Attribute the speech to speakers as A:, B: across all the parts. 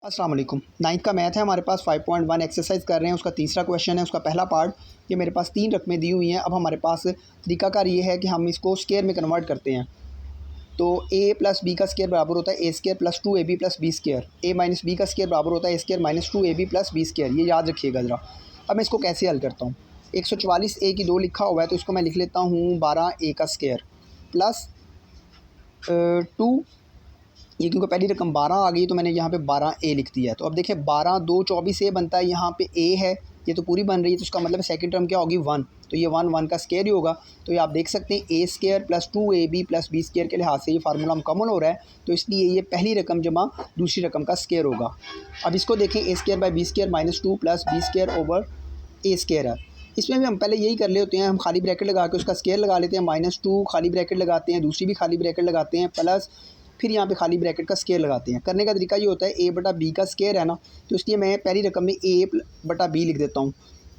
A: अस्सलाम वालेकुम। 9th का मैथ है हमारे पास 5.1 एक्सरसाइज कर रहे हैं। उसका तीसरा क्वेश्चन है, उसका पहला पार्ट। ये मेरे पास 3 रकमें दी हुई हैं। अब हमारे पास तरीकाकार ये है कि हम इसको स्केयर में कन्वर्ट करते हैं। तो a प्लस बी का स्केयर बराबर होता है A square plus 2ab plus B square. a minus B का स्केयर बराबर होता है A square minus 2ab plus B square. ये याद रखिएगा ज़रा। अब मैं इसको कैसे हल करता हूँ। 144 a की 2 लिखा हुआ है तो इसको मैं लिख लेता हूँ 12a का स्केयर प्लस 2। ये क्योंकि पहली रकम 12 आ गई तो मैंने यहाँ पे 12a लिख दिया है। तो अब देखिए 12 2 24a बनता है, यहाँ पे a है, ये तो पूरी बन रही है, तो उसका मतलब सेकंड टर्म क्या होगी 1, तो ये 1 का स्केयर ही होगा। तो ये आप देख सकते हैं a square plus 2ab plus B square के लिहाज से ये फार्मूला हम कॉमन हो रहा है, तो इसलिए ये पहली रकम जमा दूसरी रकम का स्केयर होगा। अब इसको देखें a square by B square minus 2 plus B square over a square है। इसमें भी हम पहले यही कर ले होते हैं, हम खाली ब्रैकेट लगा के उसका स्केयर लगा लेते हैं, -2 खाली ब्रैकेट लगाते हैं, दूसरी भी खाली ब्रैकेट लगाते हैं, प्लस फिर यहाँ पे खाली ब्रैकेट का स्केयर लगाते हैं। करने का तरीका ये होता है a बटा b का स्केयर है ना, तो इसलिए मैं पहली रकम में a बटा b लिख देता हूँ।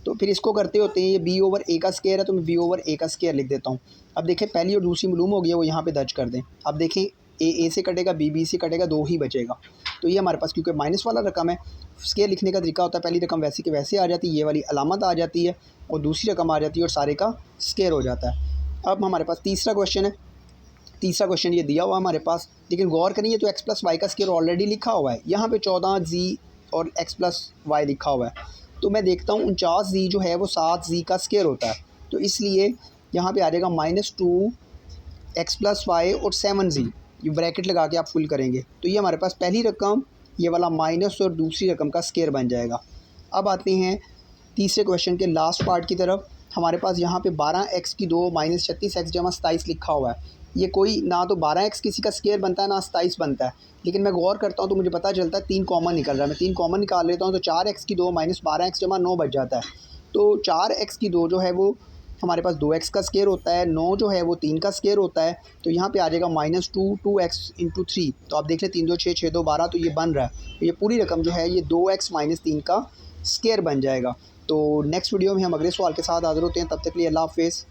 A: तो फिर इसको करते होते हैं, ये b ओवर a का स्केयर है तो मैं b ओवर a का स्केयर लिख देता हूँ। अब देखें पहली और दूसरी मालूम हो गई है, वो यहाँ पे दर्ज कर दें। अब देखें a से कटेगा, b से कटेगा, 2 ही बचेगा। तो ये हमारे पास क्योंकि माइनस वाला रकम है, स्केयर लिखने का तरीका होता है पहली रकम वैसे के वैसे आ जाती है, ये वाली अलामत आ जाती है और दूसरी रकम आ जाती है और सारे का स्केयर हो जाता है। अब हमारे पास तीसरा क्वेश्चन है। तीसरा क्वेश्चन ये दिया हुआ हमारे पास, लेकिन गौर करिए तो x प्लस वाई का स्केयर ऑलरेडी लिखा हुआ है। यहाँ पे 14z और x प्लस वाई लिखा हुआ है, तो मैं देखता हूँ 49z जो है वो 7z का स्केयर होता है, तो इसलिए यहाँ पे आ जाएगा -2 x प्लस वाई और 7z। ये ब्रैकेट लगा के आप फुल करेंगे तो ये हमारे पास पहली रकम ये वाला माइनस और दूसरी रकम का स्केयर बन जाएगा। अब आते हैं तीसरे क्वेश्चन के लास्ट पार्ट की तरफ। हमारे पास यहाँ पे 12x की 2 माइनस 36x जमा 27 लिखा हुआ है। ये कोई ना तो 12x किसी का स्केयर बनता है ना 27 बनता है, लेकिन मैं गौर करता हूँ तो मुझे पता चलता है 3 कॉमन निकल रहा है। मैं 3 कॉमन निकाल लेता हूँ तो 4x की 2 माइनस 12x जमा 9 बच जाता है। तो 4x की 2 जो है वो हमारे पास 2x का स्केयर होता है, 9 जो है वो 3 का स्केयर होता है, तो यहाँ पे आ जाएगा -2 2x इंटू 3। तो आप देख लें 3 2 6 6 2 12, तो ये बन रहा है। तो ये पूरी रकम जो है ये 2x माइनस 3 का स्केयर बन जाएगा। तो नेक्स्ट वीडियो में हम अगले सवाल के साथ हाज़िर होते हैं, तब तक के लिए अल्लाह हाफ़िज़।